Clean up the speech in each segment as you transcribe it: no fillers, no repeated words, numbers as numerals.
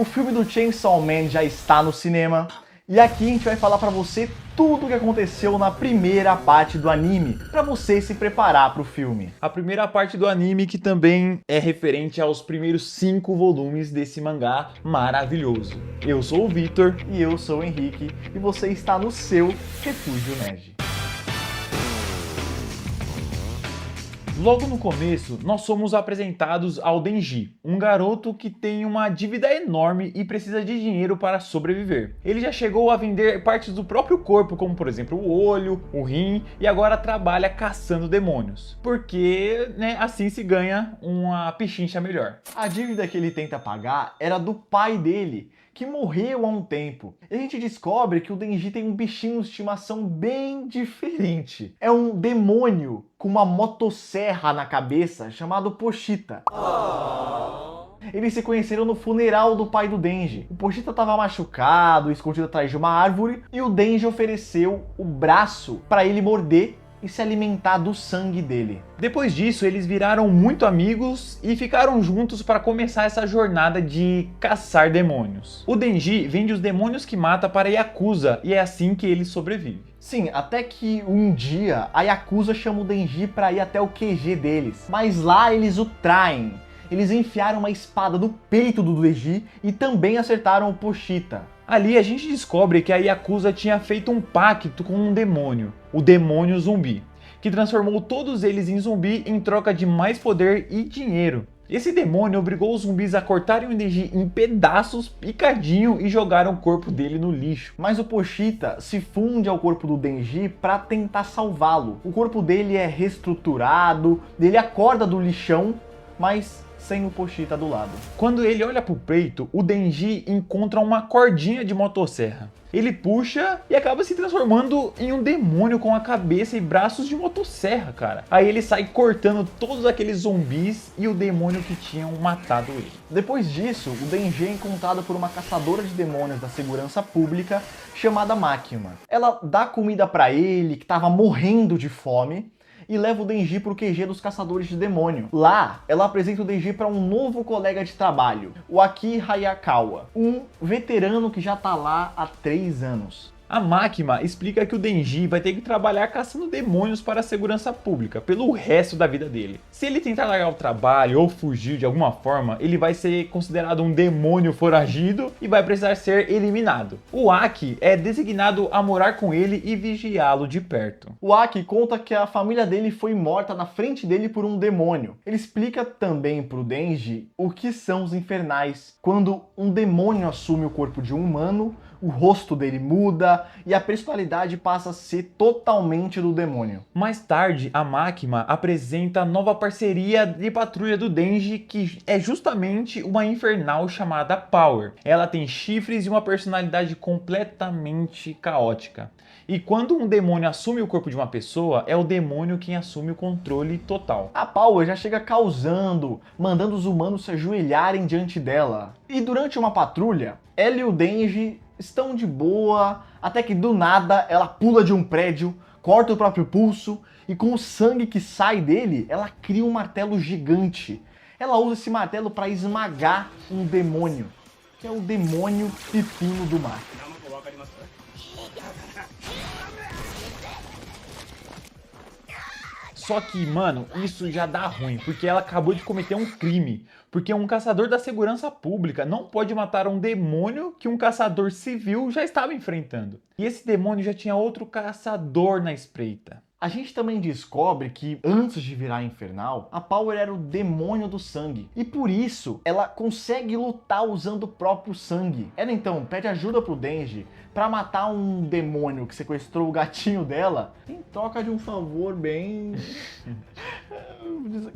O filme do Chainsaw Man já está no cinema e aqui a gente vai falar pra você tudo o que aconteceu na primeira parte do anime, pra você se preparar pro filme. A primeira parte do anime que também é referente aos primeiros 5 volumes desse mangá maravilhoso. Eu sou o Vitor. E eu sou o Henrique e você está no seu Refúgio Nerd. Logo no começo, nós somos apresentados ao Denji, um garoto que tem uma dívida enorme e precisa de dinheiro para sobreviver. Ele já chegou a vender partes do próprio corpo, como por exemplo o olho, o rim, e agora trabalha caçando demônios. Porque, assim se ganha uma pichincha melhor. A dívida que ele tenta pagar era do pai dele, que morreu há um tempo. E a gente descobre que o Denji tem um bichinho de estimação bem diferente. É um demônio com uma motosserra na cabeça chamado Pochita. Eles se conheceram no funeral do pai do Denji. O Pochita estava machucado, escondido atrás de uma árvore, e o Denji ofereceu o braço para ele morder e se alimentar do sangue dele. Depois disso, eles viraram muito amigos e ficaram juntos para começar essa jornada de caçar demônios. O Denji vende os demônios que mata para a Yakuza e é assim que ele sobrevive. Sim, até que um dia a Yakuza chama o Denji para ir até o QG deles, mas lá eles o traem. Eles enfiaram uma espada no peito do Denji e também acertaram o Pochita. Ali a gente descobre que a Yakuza tinha feito um pacto com um demônio, o demônio zumbi, que transformou todos eles em zumbi em troca de mais poder e dinheiro. Esse demônio obrigou os zumbis a cortarem o Denji em pedaços, picadinho, e jogaram o corpo dele no lixo. Mas o Pochita se funde ao corpo do Denji para tentar salvá-lo. O corpo dele é reestruturado, ele acorda do lixão, mas sem o Pochita do lado. Quando ele olha pro peito, o Denji encontra uma cordinha de motosserra. Ele puxa e acaba se transformando em um demônio com a cabeça e braços de motosserra, cara. Aí ele sai cortando todos aqueles zumbis e o demônio que tinham matado ele. Depois disso, o Denji é encontrado por uma caçadora de demônios da segurança pública chamada Makima. Ela dá comida para ele, que estava morrendo de fome, e leva o Denji pro QG dos caçadores de demônio. Lá, ela apresenta o Denji para um novo colega de trabalho, o Aki Hayakawa, um veterano que já tá lá há 3 anos. A Makima explica que o Denji vai ter que trabalhar caçando demônios para a segurança pública pelo resto da vida dele. Se ele tentar largar o trabalho ou fugir de alguma forma, ele vai ser considerado um demônio foragido e vai precisar ser eliminado. O Aki é designado a morar com ele e vigiá-lo de perto. O Aki conta que a família dele foi morta na frente dele por um demônio. Ele explica também pro Denji o que são os infernais. Quando um demônio assume o corpo de um humano, o rosto dele muda e a personalidade passa a ser totalmente do demônio. Mais tarde, a Makima apresenta a nova parceria de patrulha do Denji, que é justamente uma infernal chamada Power. Ela tem chifres e uma personalidade completamente caótica. E quando um demônio assume o corpo de uma pessoa, é o demônio quem assume o controle total. A Power já chega causando, mandando os humanos se ajoelharem diante dela. E durante uma patrulha, ela e o Denji estão de boa, até que do nada ela pula de um prédio, corta o próprio pulso e com o sangue que sai dele, ela cria um martelo gigante. Ela usa esse martelo para esmagar um demônio, que é o demônio pepino do mar. Só que, mano, isso já dá ruim, porque ela acabou de cometer um crime. Porque um caçador da segurança pública não pode matar um demônio que um caçador civil já estava enfrentando. E esse demônio já tinha outro caçador na espreita. A gente também descobre que, antes de virar infernal, a Power era o demônio do sangue. E por isso, ela consegue lutar usando o próprio sangue. Ela então pede ajuda pro Denji pra matar um demônio que sequestrou o gatinho dela em troca de um favor bem...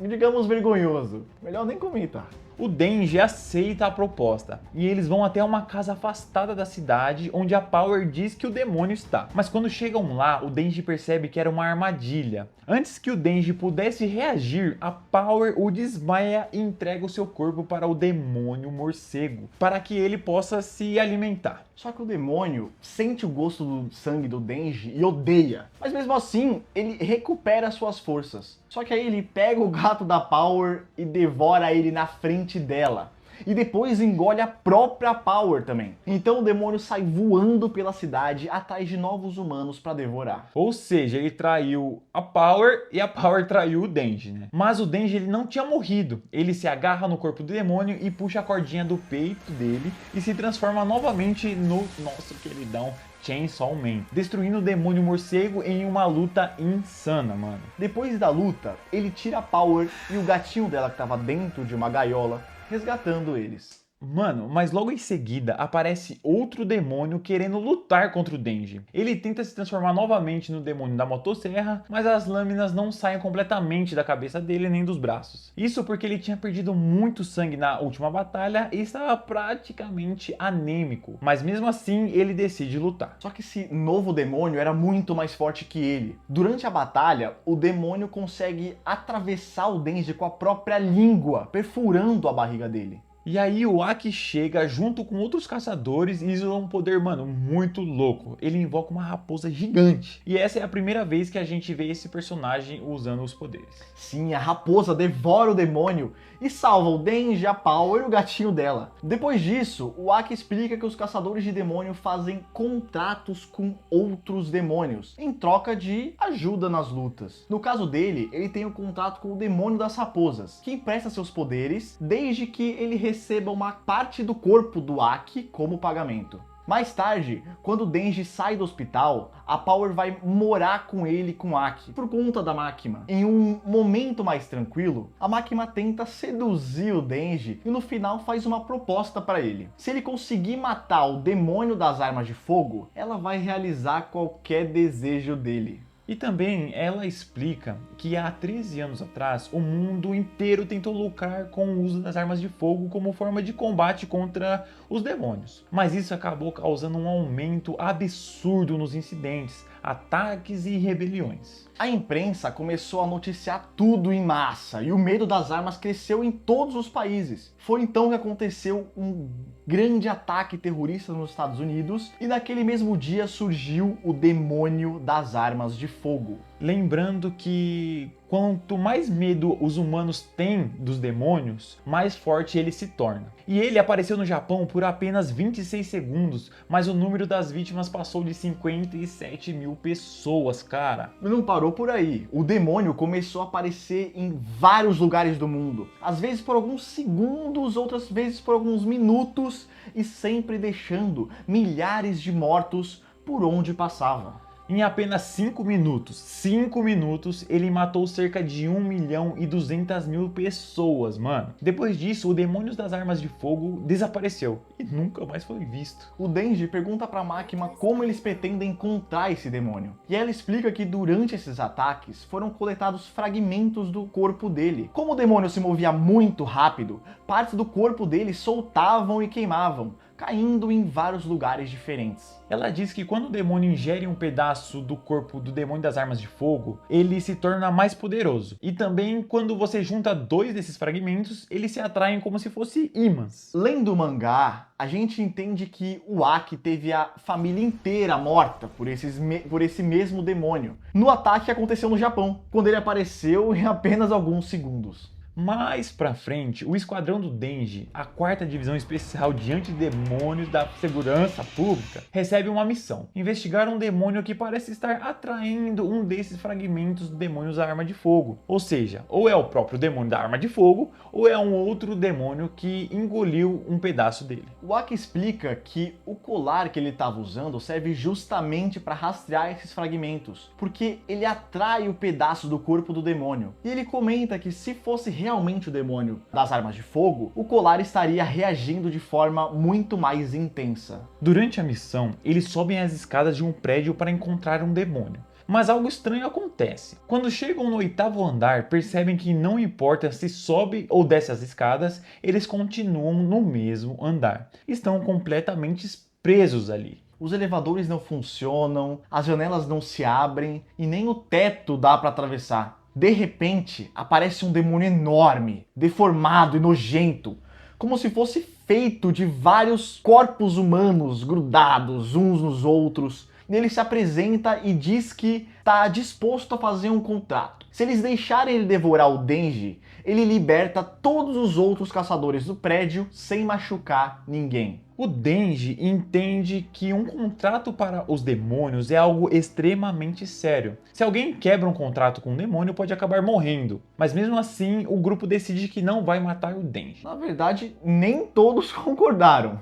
digamos vergonhoso. Melhor nem comentar. O Denji aceita a proposta e eles vão até uma casa afastada da cidade onde a Power diz que o demônio está. Mas quando chegam lá, o Denji percebe que era uma armadilha. Antes que o Denji pudesse reagir, a Power o desmaia e entrega o seu corpo para o demônio morcego, para que ele possa se alimentar. Só que o demônio sente o gosto do sangue do Denji e odeia. Mas mesmo assim, ele recupera suas forças. Só que aí ele pega o gato da Power e devora ele na frente dela. e depois engole a própria Power também. Então o demônio sai voando pela cidade atrás de novos humanos para devorar. Ou seja, ele traiu a Power e a Power traiu o Denji, né? Mas o Denji ele não tinha morrido. Ele se agarra no corpo do demônio e puxa a cordinha do peito dele e se transforma novamente no nosso queridão Chainsaw Man, destruindo o demônio morcego em uma luta insana, mano. Depois da luta, ele tira a Power e o gatinho dela que estava dentro de uma gaiola, resgatando eles. Mano, mas logo em seguida aparece outro demônio querendo lutar contra o Denji. Ele tenta se transformar novamente no demônio da motosserra, mas as lâminas não saem completamente da cabeça dele nem dos braços. Isso porque ele tinha perdido muito sangue na última batalha e estava praticamente anêmico. Mas mesmo assim, ele decide lutar. Só que esse novo demônio era muito mais forte que ele. Durante a batalha, o demônio consegue atravessar o Denji com a própria língua, perfurando a barriga dele. E aí o Aki chega junto com outros caçadores e usa um poder, mano, muito louco. Ele invoca uma raposa gigante. E essa é a primeira vez que a gente vê esse personagem usando os poderes. Sim, a raposa devora o demônio e salva o Denji, a Power e o gatinho dela. Depois disso, o Aki explica que os caçadores de demônio fazem contratos com outros demônios, em troca de ajuda nas lutas. No caso dele, ele tem um contrato com o demônio das raposas, que empresta seus poderes desde que ele receba uma parte do corpo do Aki como pagamento. Mais tarde, quando o Denji sai do hospital, a Power vai morar com ele com Aki, por conta da Makima. Em um momento mais tranquilo, a Makima tenta seduzir o Denji e no final faz uma proposta para ele. Se ele conseguir matar o demônio das armas de fogo, ela vai realizar qualquer desejo dele. E também ela explica que há 13 anos atrás o mundo inteiro tentou lucrar com o uso das armas de fogo como forma de combate contra os demônios. Mas isso acabou causando um aumento absurdo nos incidentes, ataques e rebeliões. A imprensa começou a noticiar tudo em massa e o medo das armas cresceu em todos os países. Foi então que aconteceu um grande ataque terrorista nos Estados Unidos e naquele mesmo dia surgiu o demônio das armas de fogo. Lembrando que quanto mais medo os humanos têm dos demônios, mais forte ele se torna. E ele apareceu no Japão por apenas 26 segundos, mas o número das vítimas passou de 57 mil pessoas, cara. Não parou por aí. O demônio começou a aparecer em vários lugares do mundo. Às vezes por alguns segundos, outras vezes por alguns minutos, e sempre deixando milhares de mortos por onde passava. Em apenas 5 minutos, ele matou cerca de 1.200.000 pessoas, mano. Depois disso, o demônio das armas de fogo desapareceu e nunca mais foi visto. O Denji pergunta pra Makima como eles pretendem encontrar esse demônio. E ela explica que durante esses ataques foram coletados fragmentos do corpo dele. Como o demônio se movia muito rápido, partes do corpo dele soltavam e queimavam, caindo em vários lugares diferentes. Ela diz que quando o demônio ingere um pedaço do corpo do demônio das armas de fogo, ele se torna mais poderoso. E também quando você junta 2 desses fragmentos, eles se atraem como se fossem ímãs. Lendo o mangá, a gente entende que o Aki teve a família inteira morta por esse mesmo demônio, no ataque que aconteceu no Japão, quando ele apareceu em apenas alguns segundos. Mais pra frente, o esquadrão do Denji, a 4ª divisão especial de antidemônios da segurança pública, recebe uma missão: investigar um demônio que parece estar atraindo um desses fragmentos do demônio da arma de fogo. Ou seja, ou é o próprio demônio da arma de fogo, ou é um outro demônio que engoliu um pedaço dele. O Aki explica que o colar que ele estava usando serve justamente para rastrear esses fragmentos, porque ele atrai o pedaço do corpo do demônio. E ele comenta que se fosse realmente o demônio das armas de fogo, o colar estaria reagindo de forma muito mais intensa. Durante a missão, eles sobem as escadas de um prédio para encontrar um demônio. Mas algo estranho acontece. Quando chegam no 8º andar, percebem que não importa se sobe ou desce as escadas, eles continuam no mesmo andar. Estão completamente presos ali. Os elevadores não funcionam, as janelas não se abrem e nem o teto dá para atravessar. De repente, aparece um demônio enorme, deformado e nojento, como se fosse feito de vários corpos humanos grudados uns nos outros. E ele se apresenta e diz que está disposto a fazer um contrato. Se eles deixarem ele devorar o Denji, ele liberta todos os outros caçadores do prédio sem machucar ninguém. O Denji entende que um contrato para os demônios é algo extremamente sério. Se alguém quebra um contrato com um demônio, pode acabar morrendo. Mas mesmo assim, o grupo decide que não vai matar o Denji. Na verdade, nem todos concordaram.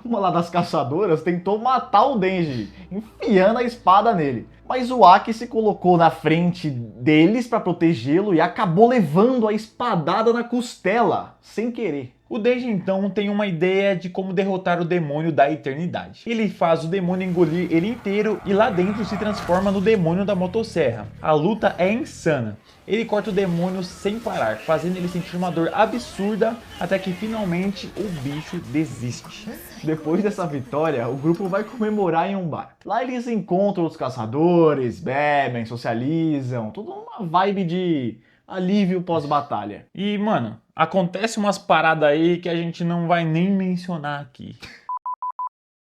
Uma lá das caçadoras tentou matar o Denji, enfiando a espada nele. Mas o Aki se colocou na frente deles para protegê-lo e acabou levando a espadada na costela, sem querer. O Denji então tem uma ideia de como derrotar o demônio da eternidade. Ele faz o demônio engolir ele inteiro e lá dentro se transforma no demônio da motosserra. A luta é insana. Ele corta o demônio sem parar, fazendo ele sentir uma dor absurda até que finalmente o bicho desiste. Depois dessa vitória, o grupo vai comemorar em um bar. Lá eles encontram os caçadores, bebem, socializam, tudo uma vibe de alívio pós-batalha. E, mano, acontece umas paradas aí que a gente não vai nem mencionar aqui.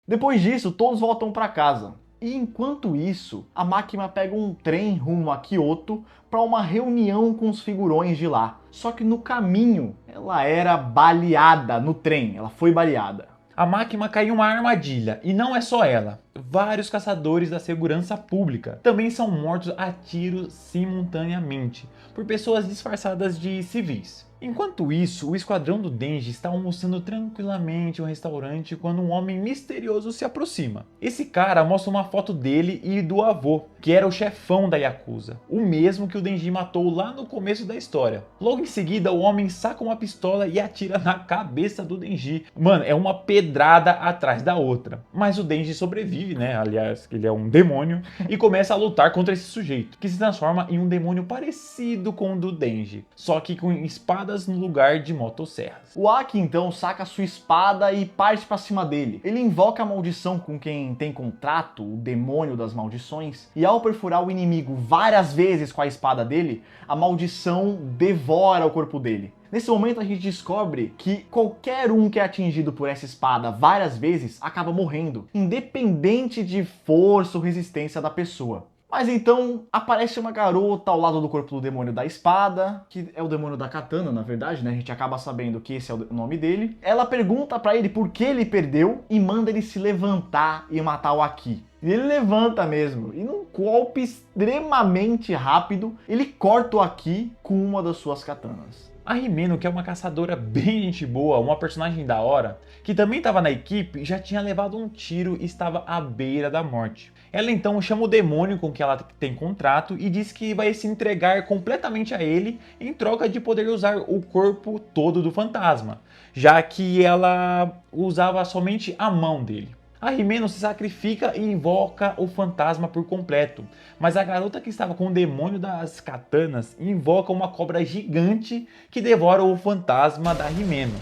Depois disso, todos voltam para casa. E enquanto isso, a máquina pega um trem rumo a Kyoto para uma reunião com os figurões de lá. Só que no caminho, ela era baleada no trem, ela foi baleada. A máquina caiu em uma armadilha, e não é só ela. Vários caçadores da segurança pública também são mortos a tiros simultaneamente, por pessoas disfarçadas de civis. Enquanto isso, o esquadrão do Denji está almoçando tranquilamente em um restaurante quando um homem misterioso se aproxima. Esse cara mostra uma foto dele e do avô, que era o chefão da Yakuza, o mesmo que o Denji matou lá no começo da história. Logo em seguida, o homem saca uma pistola e atira na cabeça do Denji. Mano, é uma pedrada atrás da outra. Mas o Denji sobrevive, né? Aliás, ele é um demônio, e começa a lutar contra esse sujeito, que se transforma em um demônio parecido com o do Denji, só que com espadas no lugar de motosserras. O Aki então saca sua espada e parte pra cima dele. Ele invoca a maldição com quem tem contrato, o demônio das maldições, e ao perfurar o inimigo várias vezes com a espada dele, a maldição devora o corpo dele. Nesse momento a gente descobre que qualquer um que é atingido por essa espada várias vezes acaba morrendo, independente de força ou resistência da pessoa. Mas então aparece uma garota ao lado do corpo do demônio da espada, que é o demônio da katana, na verdade, né? A gente acaba sabendo que esse é o nome dele. Ela pergunta pra ele por que ele perdeu e manda ele se levantar e matar o Aki. E ele levanta mesmo, e num golpe extremamente rápido, ele corta o Aki com uma das suas katanas. A Himeno, que é uma caçadora bem gente boa, uma personagem da hora, que também estava na equipe, já tinha levado um tiro e estava à beira da morte. Ela então chama o demônio com que ela tem contrato e diz que vai se entregar completamente a ele em troca de poder usar o corpo todo do fantasma, já que ela usava somente a mão dele. A Himeno se sacrifica e invoca o fantasma por completo, mas a garota que estava com o demônio das katanas invoca uma cobra gigante que devora o fantasma da Himeno.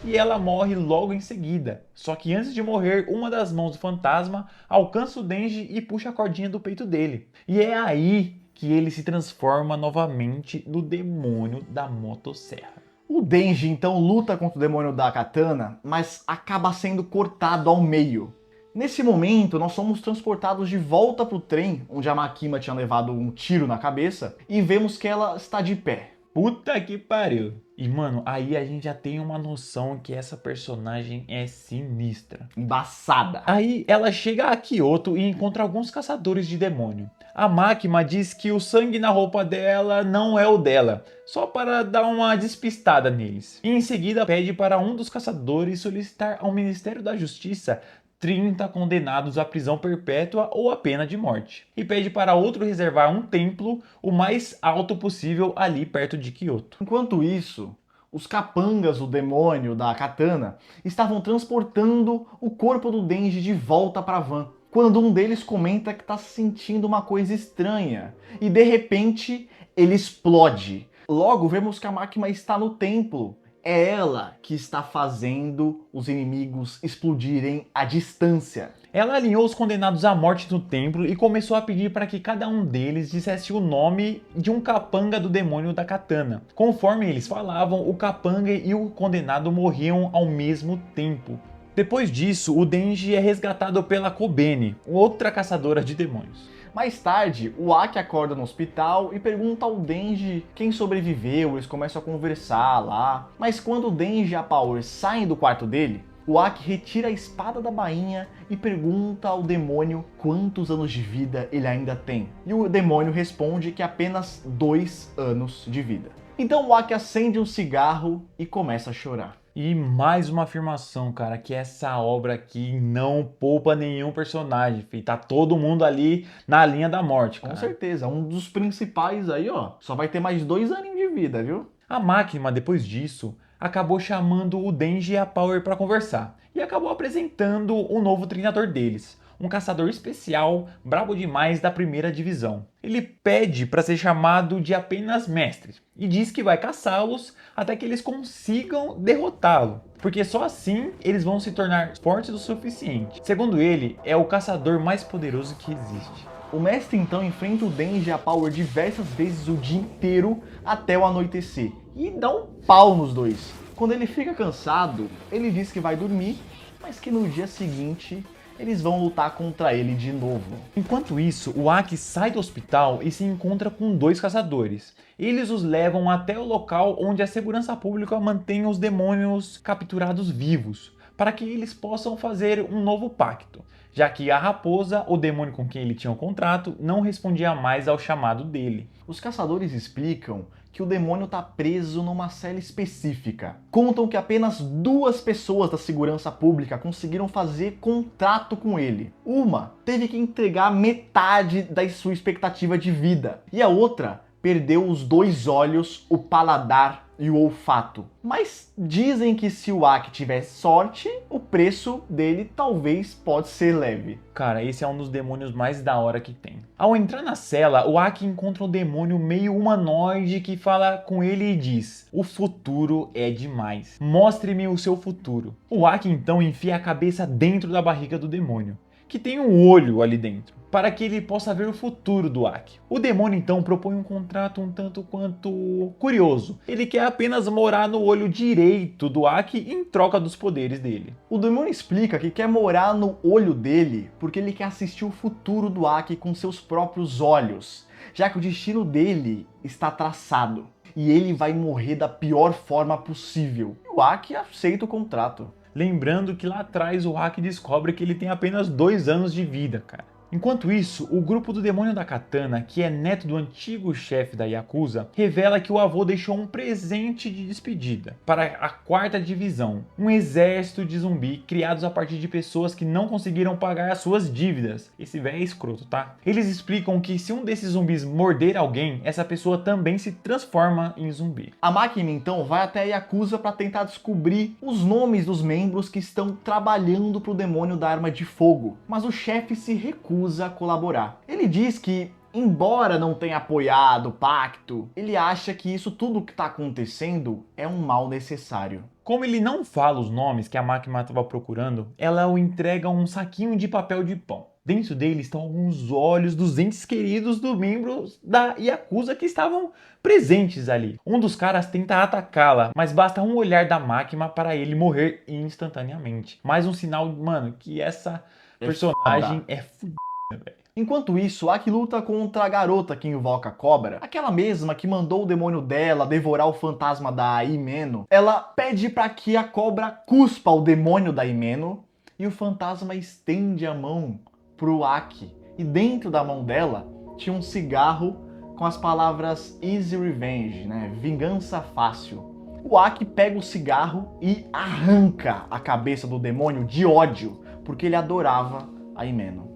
E ela morre logo em seguida. Só que antes de morrer, uma das mãos do fantasma alcança o Denji e puxa a cordinha do peito dele. E é aí que ele se transforma novamente no demônio da motosserra. O Denji então luta contra o demônio da katana, mas acaba sendo cortado ao meio. Nesse momento, nós somos transportados de volta para o trem, onde a Makima tinha levado um tiro na cabeça, e vemos que ela está de pé. Puta que pariu! E mano, aí a gente já tem uma noção que essa personagem é sinistra. Embaçada. Aí ela chega a Kyoto e encontra alguns caçadores de demônio. A Makima diz que o sangue na roupa dela não é o dela, só para dar uma despistada neles. E em seguida pede para um dos caçadores solicitar ao Ministério da Justiça 30 condenados à prisão perpétua ou à pena de morte. E pede para outro reservar um templo o mais alto possível ali perto de Kyoto. Enquanto isso, os capangas do demônio da katana estavam transportando o corpo do Denji de volta para a van, quando um deles comenta que está sentindo uma coisa estranha e de repente ele explode. Logo vemos que a Makima está no templo. É ela que está fazendo os inimigos explodirem à distância. Ela alinhou os condenados à morte no templo e começou a pedir para que cada um deles dissesse o nome de um capanga do demônio da katana. Conforme eles falavam, o capanga e o condenado morriam ao mesmo tempo. Depois disso, o Denji é resgatado pela Kobeni, outra caçadora de demônios. Mais tarde, o Aki acorda no hospital e pergunta ao Denji quem sobreviveu, eles começam a conversar lá. Mas quando o Denji e a Power saem do quarto dele, o Aki retira a espada da bainha e pergunta ao demônio quantos anos de vida ele ainda tem. E o demônio responde que apenas 2 anos de vida. Então o Aki acende um cigarro e começa a chorar. E mais uma afirmação, cara, que essa obra aqui não poupa nenhum personagem, filho. Tá todo mundo ali na linha da morte, cara. Com certeza, um dos principais aí, ó, só vai ter mais 2 aninhos de vida, viu? A máquina, depois disso, acabou chamando o Denji e a Power para conversar e acabou apresentando o novo treinador deles, um caçador especial, brabo demais da primeira divisão. Ele pede para ser chamado de apenas mestre e diz que vai caçá-los até que eles consigam derrotá-lo, porque só assim eles vão se tornar fortes o suficiente. Segundo ele, é o caçador mais poderoso que existe. O mestre então enfrenta o Denji e a Power diversas vezes o dia inteiro até o anoitecer e dá um pau nos dois. Quando ele fica cansado, ele diz que vai dormir, mas que no dia seguinte eles vão lutar contra ele de novo. Enquanto isso, o Aki sai do hospital e se encontra com 2 caçadores. Eles os levam até o local onde a segurança pública mantém os demônios capturados vivos, para que eles possam fazer um novo pacto, já que a raposa, o demônio com quem ele tinha um contrato, não respondia mais ao chamado dele. Os caçadores explicam que o demônio está preso numa cela específica. Contam que apenas 2 pessoas da segurança pública conseguiram fazer contrato com ele. Uma teve que entregar metade da sua expectativa de vida e a outra perdeu os 2 olhos, o paladar e o olfato. Mas dizem que se o Aki tiver sorte, o preço dele talvez pode ser leve. Cara, esse é um dos demônios mais da hora que tem. Ao entrar na cela, o Aki encontra um demônio meio humanoide que fala com ele e diz: "O futuro é demais. Mostre-me o seu futuro." O Aki então enfia a cabeça dentro da barriga do demônio, que tem um olho ali dentro, para que ele possa ver o futuro do Aki. O demônio então propõe um contrato um tanto quanto curioso. Ele quer apenas morar no olho direito do Aki em troca dos poderes dele. O demônio explica que quer morar no olho dele porque ele quer assistir o futuro do Aki com seus próprios olhos, já que o destino dele está traçado e ele vai morrer da pior forma possível. E o Aki aceita o contrato. Lembrando que lá atrás o Aki descobre que ele tem apenas 2 anos de vida, cara. Enquanto isso, o grupo do Demônio da Katana, que é neto do antigo chefe da Yakuza, revela que o avô deixou um presente de despedida para a 4ª divisão, um exército de zumbi criados a partir de pessoas que não conseguiram pagar as suas dívidas. Esse velho é escroto, tá? Eles explicam que se um desses zumbis morder alguém, essa pessoa também se transforma em zumbi. A máquina então vai até a Yakuza para tentar descobrir os nomes dos membros que estão trabalhando para o demônio da arma de fogo, mas o chefe se recusa a colaborar. Ele diz que, embora não tenha apoiado o pacto, ele acha que isso tudo que está acontecendo é um mal necessário. Como ele não fala os nomes que a máquina estava procurando, ela o entrega um saquinho de papel de pão. Dentro dele estão alguns olhos dos entes queridos dos membros da Yakuza que estavam presentes ali. Um dos caras tenta atacá-la, mas basta um olhar da máquina para ele morrer instantaneamente. Mais um sinal, mano, que essa personagem é fudida, velho. Enquanto isso, Aki luta contra a garota que invoca a cobra, aquela mesma que mandou o demônio dela devorar o fantasma da Himeno. Ela pede para que a cobra cuspa o demônio da Himeno e o fantasma estende a mão pro Aki. E dentro da mão dela tinha um cigarro com as palavras Easy Revenge, né? Vingança fácil. O Aki pega o cigarro e arranca a cabeça do demônio de ódio, porque ele adorava a Himeno.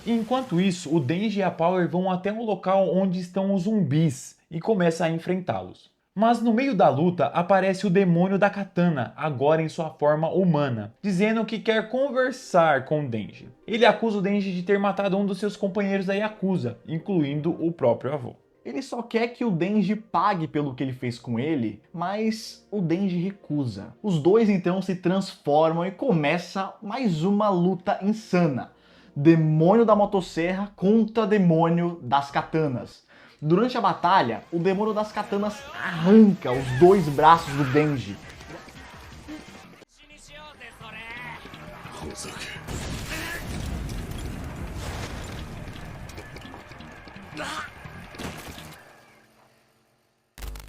Enquanto isso, o Denji e a Power vão até um local onde estão os zumbis e começam a enfrentá-los. Mas no meio da luta aparece o demônio da Katana, agora em sua forma humana, dizendo que quer conversar com o Denji. Ele acusa o Denji de ter matado um dos seus companheiros da Yakuza, incluindo o próprio avô. Ele só quer que o Denji pague pelo que ele fez com ele, mas o Denji recusa. Os dois então se transformam e começa mais uma luta insana. demônio da motosserra contra demônio das katanas. Durante a batalha, o demônio das katanas arranca os dois braços do Denji.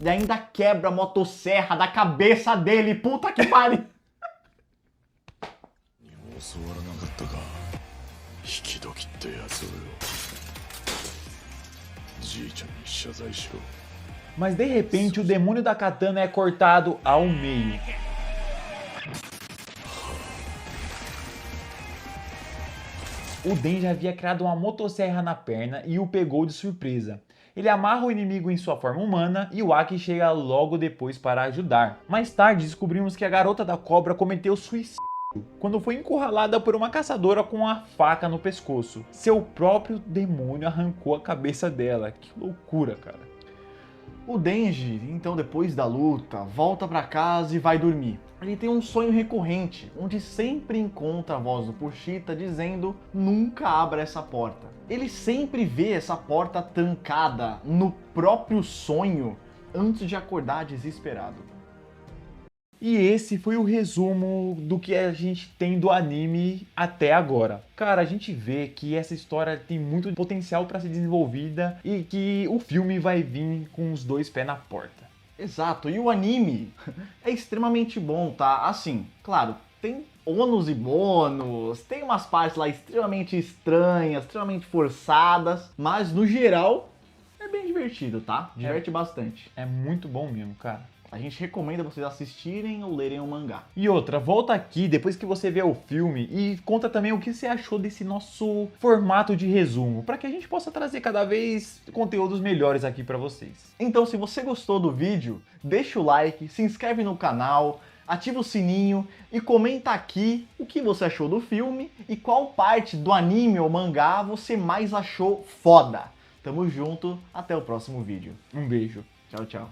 E ainda quebra a motosserra da cabeça dele. Puta que pariu! Mas de repente o demônio da katana é cortado ao meio. O Denji havia criado uma motosserra na perna e o pegou de surpresa. Ele amarra o inimigo em sua forma humana e o Aki chega logo depois para ajudar. Mais tarde descobrimos que a garota da cobra cometeu suicídio quando foi encurralada por uma caçadora com uma faca no pescoço. Seu próprio demônio arrancou a cabeça dela. Que loucura, cara. O Denji, então, depois da luta, volta pra casa e vai dormir. Ele tem um sonho recorrente, onde sempre encontra a voz do Pochita dizendo: nunca abra essa porta. Ele sempre vê essa porta trancada no próprio sonho antes de acordar desesperado. E esse foi o resumo do que a gente tem do anime até agora. Cara, a gente vê que essa história tem muito potencial para ser desenvolvida e que o filme vai vir com os dois pés na porta. Exato, e o anime é extremamente bom, tá? Assim, claro, tem ônus e bônus, tem umas partes lá extremamente estranhas, extremamente forçadas, mas no geral é bem divertido, tá? Diverte bastante. É muito bom mesmo, cara. A gente recomenda vocês assistirem ou lerem o mangá. E outra, volta aqui depois que você vê o filme e conta também o que você achou desse nosso formato de resumo, para que a gente possa trazer cada vez conteúdos melhores aqui para vocês. Então, se você gostou do vídeo, deixa o like, se inscreve no canal, ativa o sininho e comenta aqui o que você achou do filme e qual parte do anime ou mangá você mais achou foda. Tamo junto, até o próximo vídeo. Um beijo. Tchau, tchau.